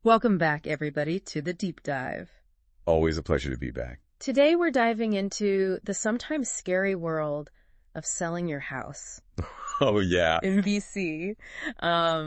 Welcome back, everybody, to the Deep Dive. Always a pleasure to be back. Today we're diving into the sometimes scary world of selling your house Oh, yeah. in BC.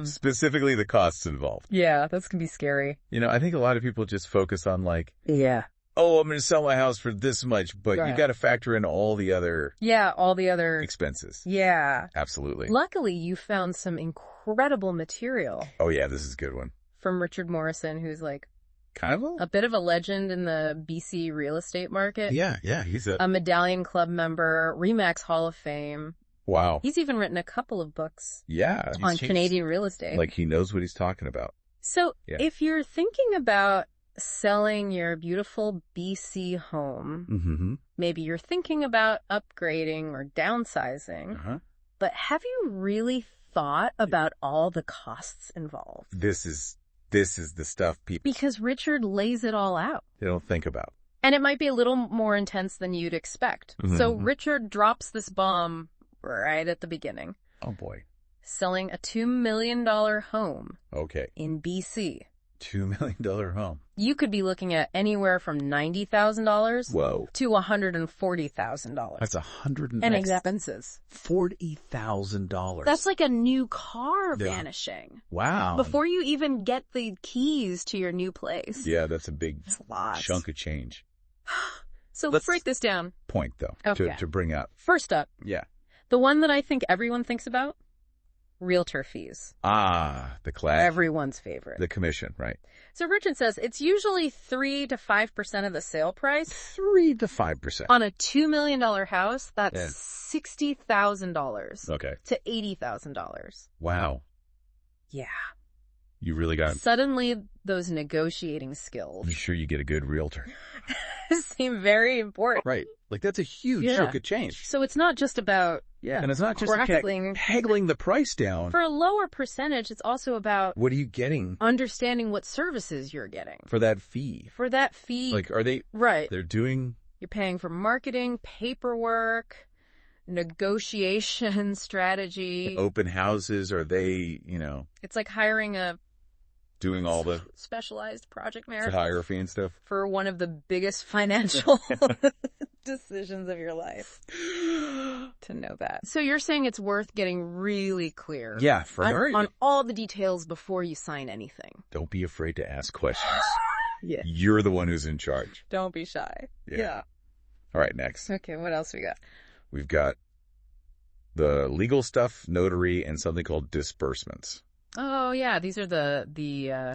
Specifically the costs involved. Yeah, that's going to be scary. I think a lot of people just focus on Yeah. oh, I'm going to sell my house for this much, but Right. you got to factor in all the other Yeah, all the other... expenses. Yeah. Absolutely. Luckily, you found some incredible material Oh, yeah, this is a good one. from Richard Morrison, who's like Kind of a bit of a legend in the BC real estate market. Yeah, he's A Medallion Club member, RE/MAX Hall of Fame. wow. He's even written a couple of books Yeah. on Canadian real estate. Like he knows what he's talking about. So Yeah. if you're thinking about selling your beautiful BC home, Mm-hmm. maybe you're thinking about upgrading or downsizing, Uh-huh. but have you really thought about all the costs involved? This is the stuff people Because Richard lays it all out. they don't think about. And it might be a little more intense than you'd expect. Mhm. So Richard drops this bomb right at the beginning. Oh, boy. Selling a $2 million home Okay. in BC. $2 million home. You could be looking at anywhere from $90,000 Whoa. to $140,000. That's And expenses. $40,000. That's like a new car Yeah. vanishing. Wow. Before you even get the keys to your new place. Yeah, that's a big It's a lot. chunk of change. So Let's- let's break this down. Point, though, Okay. to bring up. First up, Yeah. the one that I think everyone thinks about, realtor fees. Ah, the class. Everyone's favorite. The commission, right? So Richard says it's usually 3 to 5% of the sale price. 3 to 5%. On a $2 million house, that's Yeah. $60,000 Okay. to $80,000. Wow. Yeah. You really got, Suddenly, those negotiating skills you sure you get a good realtor. seem very important. Right. Like that's a huge Yeah. chunk of change. So it's not just about, Yeah. And it's not just Crackling. haggling the price down. for a lower percentage, it's also about What are you getting understanding what services you're getting. for that fee? For that fee, Like, are they, right, they're doing, you're paying for marketing, paperwork, negotiation strategy. open houses? Are they, It's like hiring a doing all the specialized project manager photography and stuff? for one of the biggest financial decisions of your life. To know that. So you're saying it's worth getting really clear Yeah, for on all the details before you sign anything. Don't be afraid to ask questions. Yeah. You're the one who's in charge. Don't be shy. Yeah. All right, next. Okay, what else we got? We've got the legal stuff, notary, and something called disbursements. Oh yeah, these are the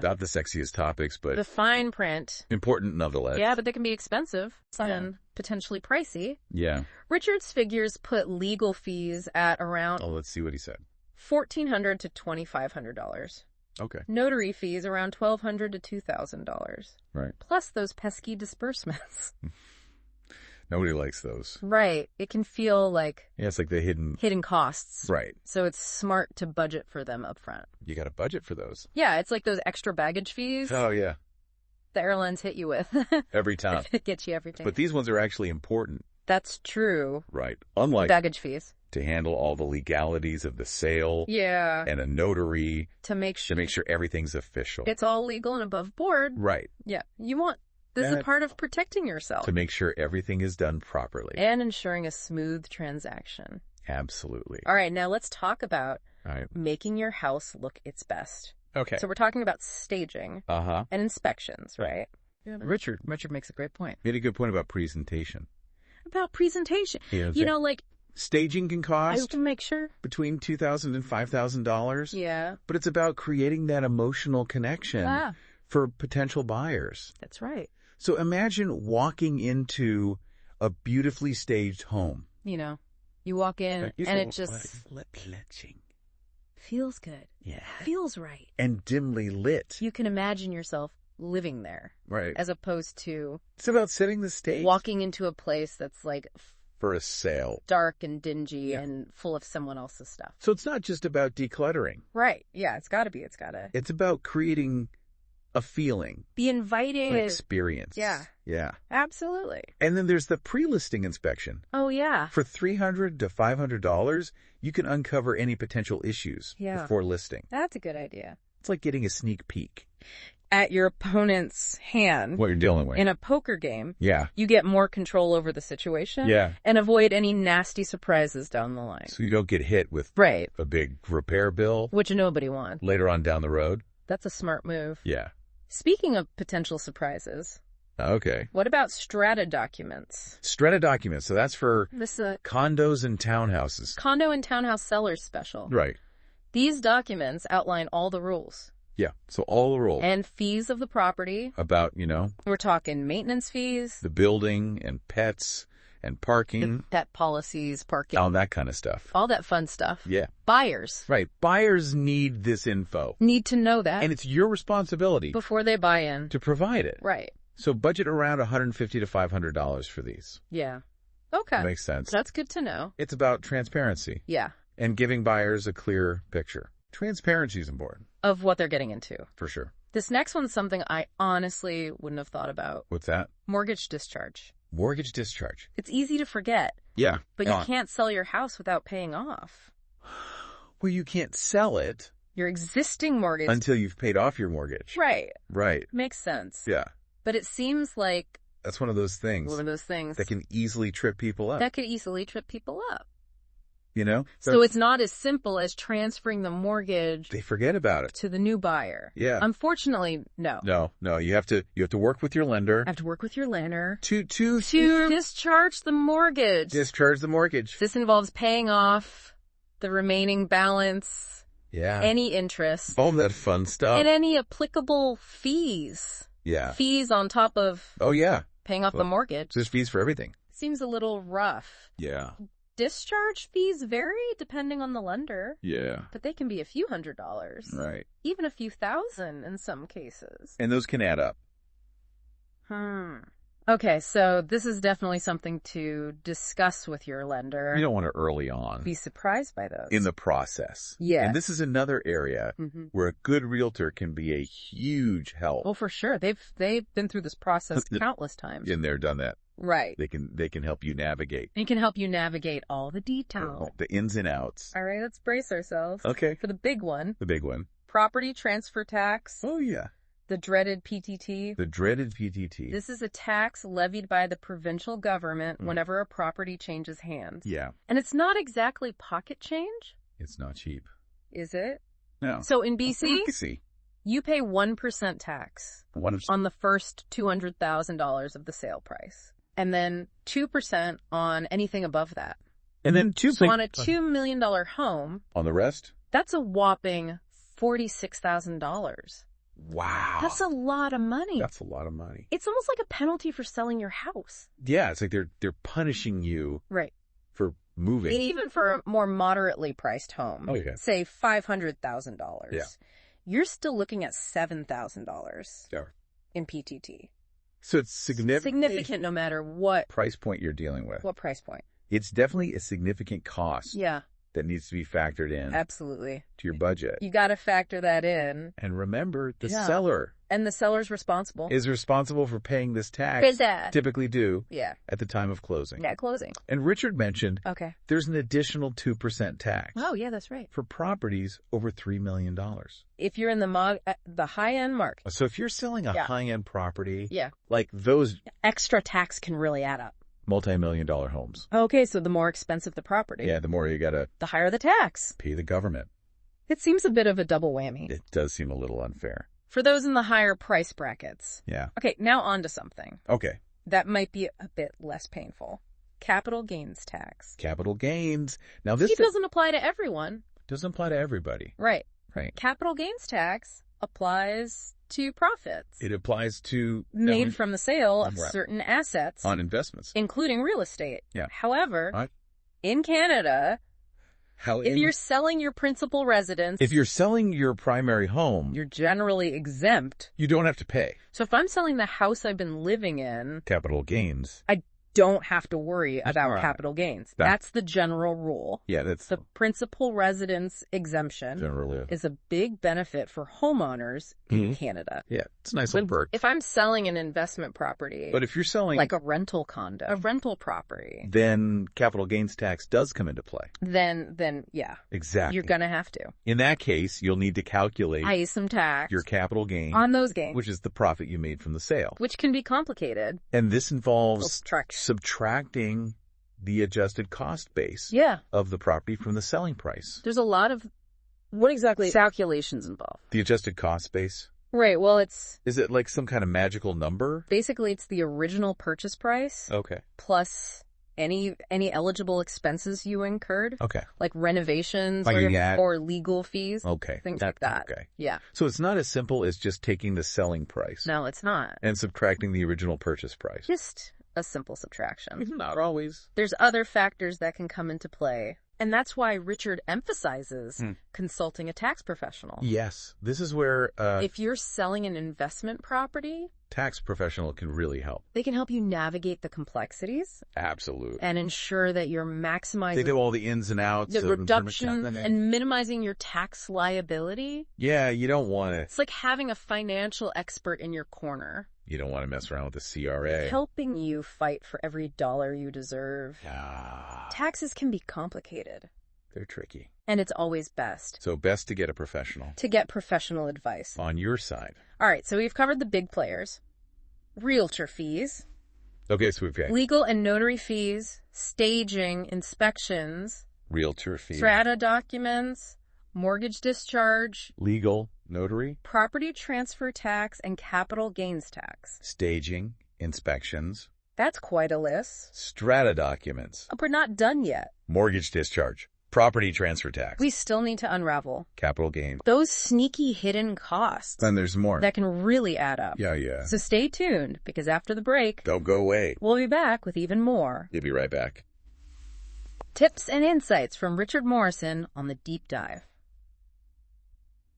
Not the sexiest topics, but fine print. important nonetheless. Yeah, but they can be expensive and potentially pricey. Yeah. Richard's figures put legal fees at around Oh, let's see what he said. $1,400 to $2,500. Okay. Notary fees around $1,200 to $2,000. Right. Plus those pesky disbursements. Nobody likes those. Right. It can feel like Yeah, it's like the hidden costs. Right. So it's smart to budget for them up front. You got a budget for those. Yeah, it's like those extra baggage fees Oh, yeah. the airlines hit you with. Every time. It gets you everything. But these ones are actually important. That's true. Right. Unlike Baggage fees. to handle all the legalities of the sale Yeah. and a notary To make sure everything's official. it's all legal and above board. Right. Yeah. This is part of protecting yourself. To make sure everything is done properly. And ensuring a smooth transaction. Absolutely. All right, now let's talk about All right. making your house look its best. Okay. So we're talking about staging Uh-huh. and inspections, right? Yeah, Richard makes a great point. made a good point about presentation. About presentation. Yeah, Like, staging can I cost have to make sure. between $2,000 and $5,000. Yeah. But it's about creating that emotional connection Ah, for potential buyers. that's right. So imagine walking into a beautifully staged home. You walk in and it just Pletching. feels good. Yeah. Feels right. And dimly lit. You can imagine yourself living there Right. as opposed to It's about setting the stage walking into a place that's like for a sale. dark and dingy Yeah. and full of someone else's stuff. So it's not just about decluttering. Right. Yeah, it's got to be. It's got to It's about creating a feeling, be inviting. an experience. Yeah. Yeah. Absolutely. And then there's the pre-listing inspection. Oh, yeah. For $300 to $500, you can uncover any potential issues Yeah. before listing. That's a good idea. It's like getting a sneak peek. at your opponent's hand What you're dealing with. in a poker game, Yeah. you get more control over the situation Yeah. and avoid any nasty surprises down the line. So you don't get hit with Right. a big repair bill Which nobody wants. later on down the road. That's a smart move. Yeah. Speaking of potential surprises, Okay. what about strata documents? Strata documents. So that's for This is a condos and townhouses. condo and townhouse sellers special. Right. These documents outline all the rules Yeah. So all the rules and fees of the property. about, We're talking maintenance fees, the building and pets and parking, pet policies, parking, all that kind of stuff. all that fun stuff. Yeah. Buyers Right. Buyers need this info. need to know that And it's your responsibility before they buy in. to provide it. Right. So budget around $150 to $500 for these. Yeah. Okay. Makes sense. That's good to know. It's about transparency Yeah. and giving buyers a clear picture. Transparency is important, Of what they're getting into. for sure. This next one's something I honestly wouldn't have thought about. What's that? Mortgage discharge. Mortgage discharge. It's easy to forget, Yeah. but you can't sell your house without paying off Well, you can't sell it your existing mortgage. until you've paid off your mortgage. Right. Right. Makes sense. Yeah. But it seems like That's one of those things one of those things that can easily trip people up. that could easily trip people up. You know? So it's not as simple as transferring the mortgage they forget about it. to the new buyer. Yeah. Unfortunately, no. No. You have to work with your lender I have to work with your lender to discharge the mortgage. discharge the mortgage. This involves paying off the remaining balance, Yeah. any interest, All that fun stuff. and any applicable fees. Yeah. Fees on top of Oh, yeah. paying off the mortgage. There's fees for everything. Seems a little rough. Yeah. Discharge fees vary depending on the lender, Yeah. but they can be a few $100s, Right. even a few thousand in some cases. And those can add up. Okay, so this is definitely something to discuss with your lender. You don't want to early on Be surprised by those. in the process. Yeah. And this is another area where a good realtor can be a huge help. Oh, for sure. They've been through this process countless times. Been there, done that. Right. They can help you navigate It can help you navigate all the detail. the ins and outs. All right, let's brace ourselves. Okay. For the big one, The big one. property transfer tax, Oh, yeah. the dreaded PTT. The dreaded PTT. This is a tax levied by the provincial government whenever a property changes hands. Yeah. And it's not exactly pocket change, It's not cheap. is it? No. So in BC, BC. you pay 1% tax on the first $200,000 of the sale price. And then 2% on anything above that. And then So on a $2 million home, on the rest? that's a whopping $46,000. Wow. That's a lot of money. That's a lot of money. It's almost like a penalty for selling your house. Yeah, it's like they're punishing you Right. for moving. Even for a more moderately priced home, Oh, yeah. say $500,000, Yeah. you're still looking at $7,000 Yeah. in PTT. So it's significant. Significant no matter what Price point you're dealing with. price point. It's definitely a significant cost Yeah, that needs to be factored in absolutely. to your budget. You got to factor that in. And remember, the Yeah. seller And the seller's responsible. is responsible for paying this tax. For that. Typically due Yeah. at the time of closing. At closing. And Richard mentioned Okay. there's an additional 2% tax Oh, yeah, that's right. for properties over $3 million. If you're in the high-end market, So if you're selling a Yeah. high-end property, yeah, like those extra tax can really add up. multi-million-dollar homes, Okay, so the more expensive the property, yeah, the more you got to the higher the tax. pay the government. It seems a bit of a double whammy It does seem a little unfair. for those in the higher price brackets. Yeah. Okay, now on to something Okay. that might be a bit less painful. Capital gains tax. Capital gains. Now this It doesn't apply to everyone. doesn't apply to everybody. Right. Right. Capital gains tax applies to profits It applies to made from the sale of Right. certain assets, on investments. including real estate. Yeah. However, Right. in Canada, if you're selling your principal residence, if you're selling your primary home, you're generally exempt. you don't have to pay So if I'm selling the house I've been living in, capital gains. I don't have to worry about Right. capital gains. That's the general rule. Yeah, that's The principal residence exemption generally. is a big benefit for homeowners in Canada. Yeah, it's a nice little perk. If I'm selling an investment property, But if you're selling like a rental condo, a rental property, then capital gains tax does come into play. then yeah, Exactly. you're going to have to In that case, you'll need to calculate pay some tax your capital gain, on those gains, which is the profit you made from the sale. which can be complicated. And this involves Subtraction. subtracting the adjusted cost base Yeah. of the property from the selling price. There's a lot of what exactly calculations involved. The adjusted cost base? Right. Well, it's Is it like some kind of magical number? basically it's the original purchase price Okay. plus any eligible expenses you incurred, Okay. like renovations Like or legal fees, Okay. things like that. Okay. Yeah. So it's not as simple as just taking the selling price No, it's not. and subtracting the original purchase price. Just a simple subtraction. Not always. There's other factors that can come into play. And that's why Richard emphasizes consulting a tax professional. Yes. This is where If you're selling an investment property, tax professional can really help. they can help you navigate the complexities Absolutely. and ensure that you're maximizing They know all the ins and outs. the of reduction and minimizing your tax liability. Yeah, you don't want to. It's like having a financial expert in your corner, You don't want to mess around with the CRA. helping you fight for every dollar you deserve. Ah, Taxes can be complicated, they're tricky. and it's always best So best to get a professional to get professional advice. on your side. All right, so we've covered the big players. Realtor fees, Okay, so we've got legal and notary fees, staging, inspections, realtor fee, strata documents, mortgage discharge, legal, notary, property transfer tax, and capital gains tax. staging, inspections, That's quite a list. strata documents, But we're not done yet. mortgage discharge, property transfer tax, We still need to unravel capital gain. those sneaky hidden costs Then there's more. that can really add up. Yeah. So stay tuned, because after the break, Don't go away. we'll be back with even more You'll be right back. tips and insights from Richard Morrison on The Deep Dive.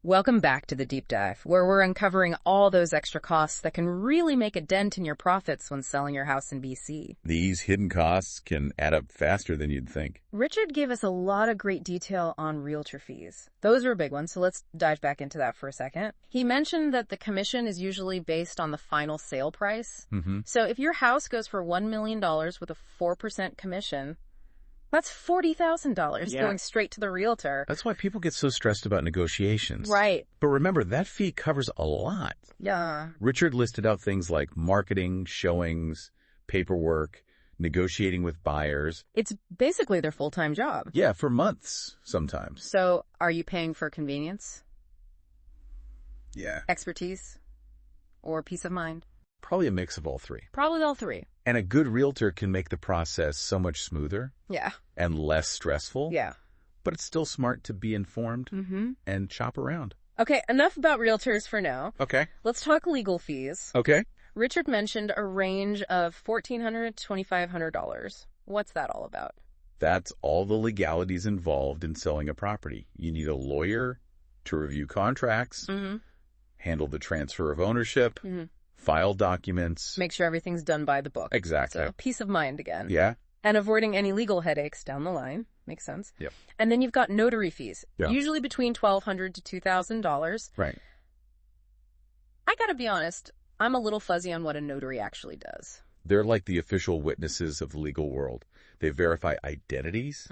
Welcome back to The Deep Dive, where we're uncovering all those extra costs that can really make a dent in your profits when selling your house in BC. These hidden costs can add up faster than you'd think. Richard gave us a lot of great detail on realtor fees. Those are a big one, so let's dive back into that for a second. He mentioned that the commission is usually based on the final sale price. So if your house goes for $1 million with a 4% commission, that's $40,000 going straight to the realtor. That's why people get so stressed about negotiations. Right. But remember, that fee covers a lot. Yeah. Richard listed out things like marketing, showings, paperwork, negotiating with buyers. It's basically their full-time job. Yeah, for months sometimes. So are you paying for convenience, Yeah. expertise, or peace of mind? Probably a mix of all three. Probably all three. And a good realtor can make the process so much smoother Yeah. and less stressful. Yeah. But it's still smart to be informed and shop around. Okay, enough about realtors for now. Okay. Let's talk legal fees. Okay. Richard mentioned a range of $1,400 to $2,500. What's that all about? That's all the legalities involved in selling a property. You need a lawyer to review contracts, handle the transfer of ownership, file documents. Make sure everything's done by the book. Exactly. So peace of mind again. Yeah. And avoiding any legal headaches down the line. Makes sense. Yep. And then you've got notary fees. Yeah. Usually between $1,200 to $2,000. Right. I gotta be honest, I'm a little fuzzy on what a notary actually does. They're like the official witnesses of the legal world. They verify identities,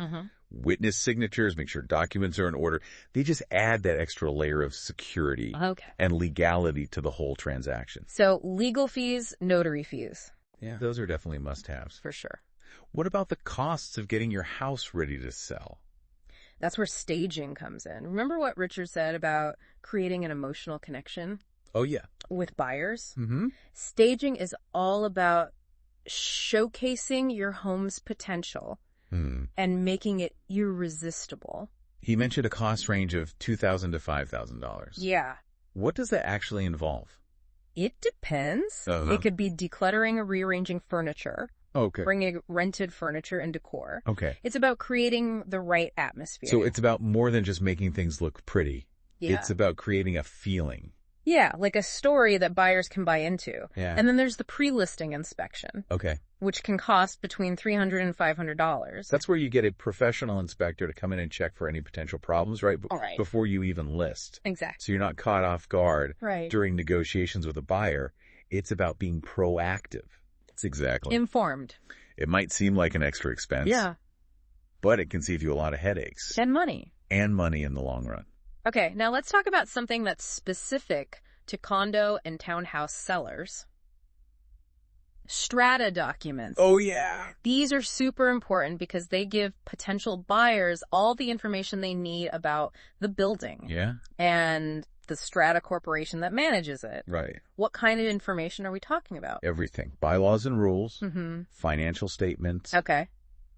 witness signatures, make sure documents are in order. They just add that extra layer of security and legality to the whole transaction. So legal fees, notary fees. Yeah. Those are definitely must-haves. For sure. What about the costs of getting your house ready to sell? That's where staging comes in. Remember what Richard said about creating an emotional connection Oh, yeah. with buyers? Mm-hmm. Staging is all about showcasing your home's potential and making it irresistible. He mentioned a cost range of $2,000 to $5,000. Yeah. What does that actually involve? It depends. It could be decluttering or rearranging furniture, Okay. bringing rented furniture and decor. Okay. It's about creating the right atmosphere. So it's about more than just making things look pretty. Yeah. It's about creating a feeling. Yeah, like a story that buyers can buy into. Yeah. And then there's the pre-listing inspection. Okay. Which can cost between $300 and $500. That's where you get a professional inspector to come in and check for any potential problems, right? Before you even list. Exactly. So you're not caught off guard right. during negotiations with a buyer. It's about being proactive. It's exactly. Informed. It might seem like an extra expense. Yeah. But it can save you a lot of headaches. And money. And money in the long run. Okay, now let's talk about something that's specific to condo and townhouse sellers. Strata documents. Oh, yeah. These are super important because they give potential buyers all the information they need about the building. Yeah. And the strata corporation that manages it. Right. What kind of information are we talking about? Everything. Bylaws and rules. Financial statements. Okay.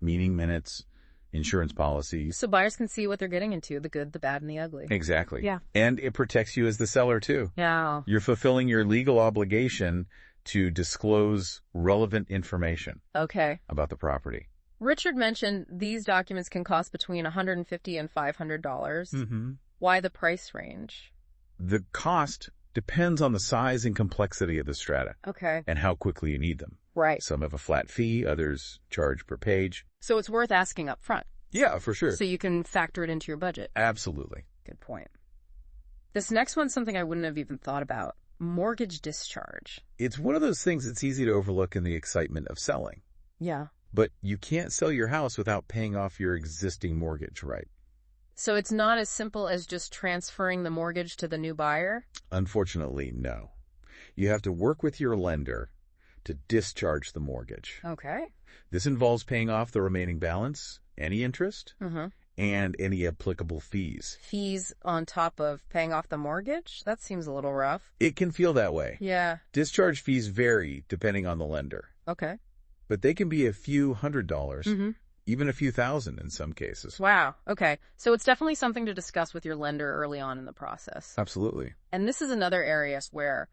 Meeting minutes. Insurance policies. So buyers can see what they're getting into, the good, the bad, and the ugly. Exactly. Yeah. And it protects you as the seller, too. Yeah. You're fulfilling your legal obligation to disclose relevant information. Okay. About the property. Richard mentioned these documents can cost between $150 and $500. Why the price range? The cost depends on the size and complexity of the strata. Okay. And how quickly you need them. Right. Some have a flat fee, others charge per page. So it's worth asking up front. Yeah, for sure. So you can factor it into your budget. Absolutely. Good point. This next one's something I wouldn't have even thought about. Mortgage discharge. It's one of those things that's easy to overlook in the excitement of selling. Yeah. But you can't sell your house without paying off your existing mortgage, right? So it's not as simple as just transferring the mortgage to the new buyer? Unfortunately, no. You have to work with your lender to discharge the mortgage. Okay. This involves paying off the remaining balance, any interest, and any applicable fees. Fees on top of paying off the mortgage? That seems a little rough. It can feel that way. Yeah. Discharge fees vary depending on the lender. Okay. But they can be a few $100s, even a few thousand in some cases. Wow. Okay. So it's definitely something to discuss with your lender early on in the process. Absolutely. And this is another area where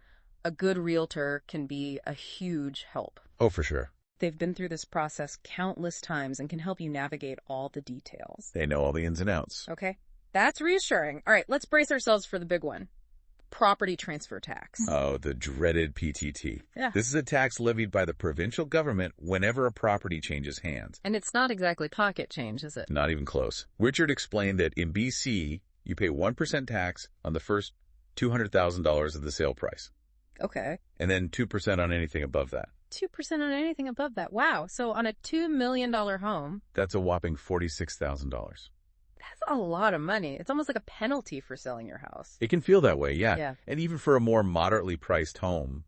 a good realtor can be a huge help. Oh, for sure. They've been through this process countless times and can help you navigate all the details. They know all the ins and outs. Okay. That's reassuring. All right, let's brace ourselves for the big one. Property transfer tax. Oh, the dreaded PTT. Yeah. This is a tax levied by the provincial government whenever a property changes hands. And it's not exactly pocket change, is it? Not even close. Richard explained that in BC, you pay 1% tax on the first $200,000 of the sale price. Okay. And then 2% on anything above that. 2% on anything above that. Wow. So on a $2 million home. That's a whopping $46,000. That's a lot of money. It's almost like a penalty for selling your house. It can feel that way, yeah. And even for a more moderately priced home,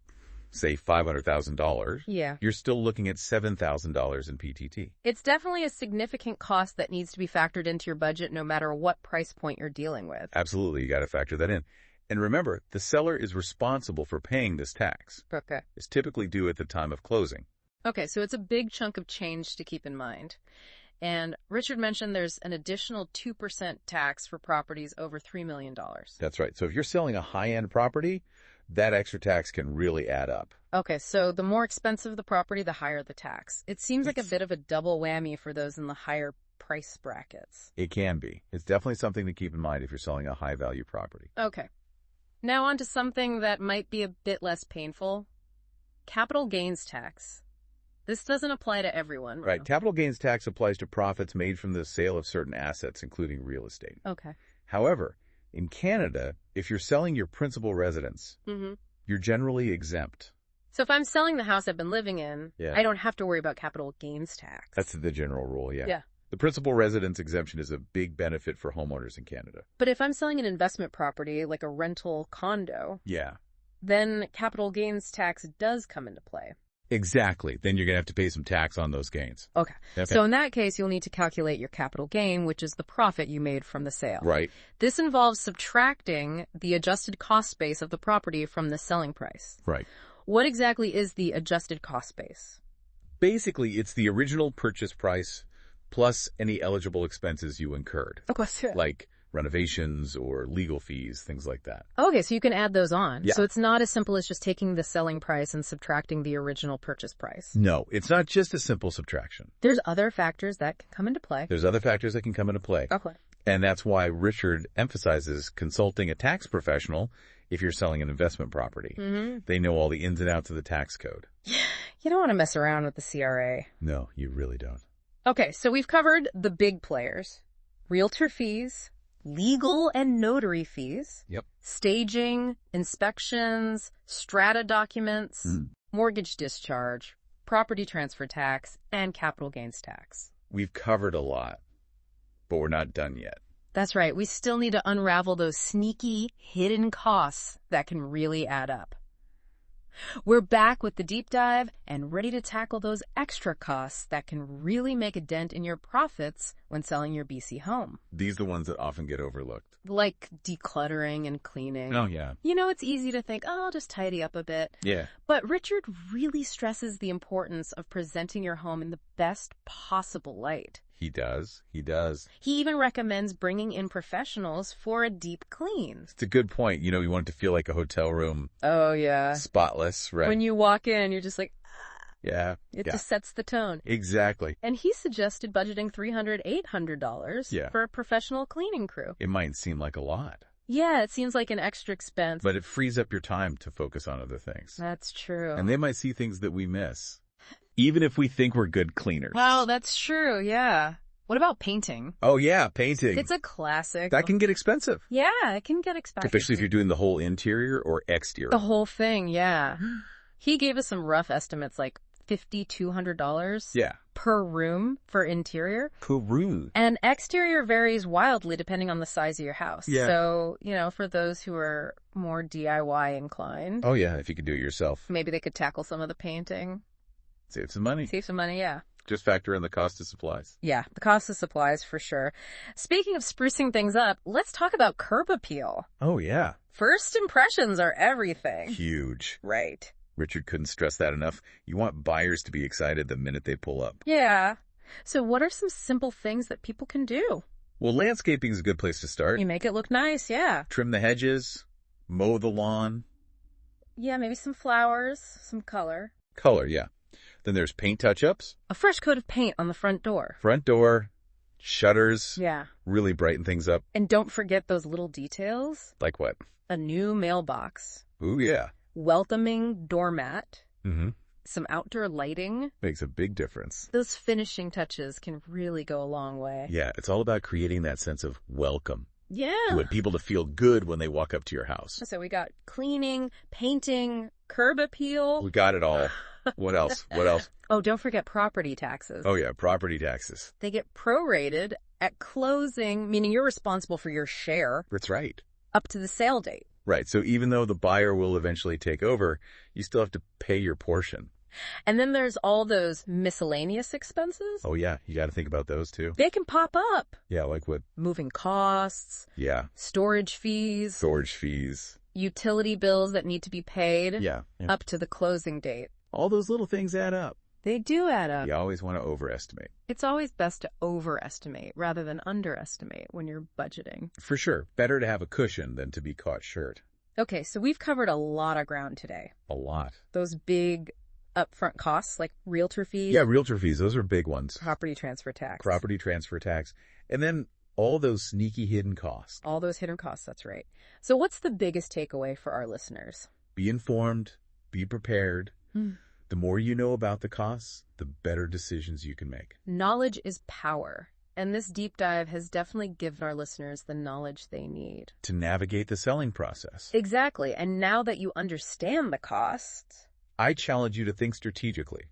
say $500,000, you're still looking at $7,000 in PTT. It's definitely a significant cost that needs to be factored into your budget no matter what price point you're dealing with. Absolutely. You got to factor that in. And remember, the seller is responsible for paying this tax. Okay. It's typically due at the time of closing. Okay, so it's a big chunk of change to keep in mind. And Richard mentioned there's an additional 2% tax for properties over $3 million. That's right. So if you're selling a high-end property, that extra tax can really add up. Okay, so the more expensive the property, the higher the tax. It seems like a bit of a double whammy for those in the higher price brackets. It can be. It's definitely something to keep in mind if you're selling a high-value property. Okay. Now on to something that might be a bit less painful. Capital gains tax. This doesn't apply to everyone. Right. Capital gains tax applies to profits made from the sale of certain assets, including real estate. Okay. However, in Canada, if you're selling your principal residence, you're generally exempt. So if I'm selling the house I've been living in, I don't have to worry about capital gains tax. That's the general rule, Yeah. The principal residence exemption is a big benefit for homeowners in Canada. But if I'm selling an investment property, like a rental condo, then capital gains tax does come into play. Exactly. Then you're going to have to pay some tax on those gains. Okay. So in that case, you'll need to calculate your capital gain, which is the profit you made from the sale. Right. This involves subtracting the adjusted cost base of the property from the selling price. Right. What exactly is the adjusted cost base? Basically, it's the original purchase price plus any eligible expenses you incurred. Okay. Like renovations or legal fees, things like that. Okay, so you can add those on. Yeah. So it's not as simple as just taking the selling price and subtracting the original purchase price. No, it's not just a simple subtraction. There's other factors that can come into play. There's other factors that can come into play. Okay. And that's why Richard emphasizes consulting a tax professional if you're selling an investment property. They know all the ins and outs of the tax code. You don't want to mess around with the CRA. No, you really don't. Okay, so we've covered the big players. Realtor fees, legal and notary fees, staging, inspections, strata documents, mortgage discharge, property transfer tax, and capital gains tax. We've covered a lot, but we're not done yet. That's right. We still need to unravel those sneaky, hidden costs that can really add up. We're back with the deep dive and ready to tackle those extra costs that can really make a dent in your profits when selling your BC home. These are the ones that often get overlooked. Like decluttering and cleaning. Oh, yeah. You know, it's easy to think, oh, I'll just tidy up a bit. Yeah. But Richard really stresses the importance of presenting your home in the best possible light. He does. He does. He even recommends bringing in professionals for a deep clean. It's a good point. You know, you want it to feel like a hotel room. Oh, yeah. Spotless, right? When you walk in, you're just like, yeah. It just sets the tone. Exactly. And he suggested budgeting $300, $800 for a professional cleaning crew. It might seem like a lot. Yeah, it seems like an extra expense. But it frees up your time to focus on other things. That's true. And they might see things that we miss. Even if we think we're good cleaners. Well, that's true, yeah. What about painting? Oh, yeah, painting. It's a classic. That can get expensive. Yeah, it can get expensive. Especially if you're doing the whole interior or exterior. The whole thing, yeah. He gave us some rough estimates, like $5,200 per room for interior. Per room. And exterior varies wildly depending on the size of your house. Yeah. So, you know, for those who are more DIY inclined. Oh, yeah, if you could do it yourself. Maybe they could tackle some of the painting. Save some money. Save some money, yeah. Just factor in the cost of supplies. Yeah, the cost of supplies for sure. Speaking of sprucing things up, let's talk about curb appeal. Oh, yeah. First impressions are everything. Huge. Right. Richard couldn't stress that enough. You want buyers to be excited the minute they pull up. Yeah. So what are some simple things that people can do? Well, landscaping is a good place to start. You make it look nice, yeah. Trim the hedges, mow the lawn. Yeah, maybe some flowers, some color. Color, yeah. Then there's paint touch-ups. A fresh coat of paint on the front door. Front door, shutters. Yeah. Really brighten things up. And don't forget those little details. Like what? A new mailbox. Ooh, yeah. Welcoming doormat. Mm-hmm. Some outdoor lighting. Makes a big difference. Those finishing touches can really go a long way. Yeah, it's all about creating that sense of welcome. Yeah. You want people to feel good when they walk up to your house. So we got cleaning, painting, curb appeal. We got it all. What else? What else? Oh, don't forget property taxes. Oh, yeah, property taxes. They get prorated at closing, meaning you're responsible for your share. That's right. Up to the sale date. Right, so even though the buyer will eventually take over, you still have to pay your portion. And then there's all those miscellaneous expenses. Oh, yeah, you got to think about those, too. They can pop up. Yeah, like what? Moving costs. Yeah. Storage fees. Storage fees. Utility bills that need to be paid. Yeah. Up to the closing date. All those little things add up. They do add up. You always want to overestimate. It's always best to overestimate rather than underestimate when you're budgeting. For sure. Better to have a cushion than to be caught short. Okay, so we've covered a lot of ground today. A lot. Those big upfront costs like realtor fees. Yeah, realtor fees. Those are big ones. Property transfer tax. Property transfer tax. And then all those sneaky hidden costs. All those hidden costs, that's right. So what's the biggest takeaway for our listeners? Be informed. Be prepared. The more you know about the costs, the better decisions you can make. Knowledge is power. And this deep dive has definitely given our listeners the knowledge they need. To navigate the selling process. Exactly. And now that you understand the costs, I challenge you to think strategically.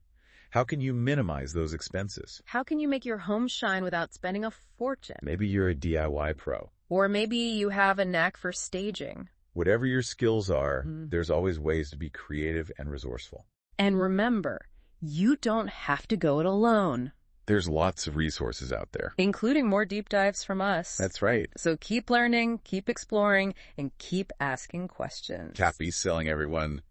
How can you minimize those expenses? How can you make your home shine without spending a fortune? Maybe you're a DIY pro. Or maybe you have a knack for staging. Whatever your skills are, there's always ways to be creative and resourceful. And remember, you don't have to go it alone. There's lots of resources out there. Including more deep dives from us. That's right. So keep learning, keep exploring, and keep asking questions. Happy selling, everyone.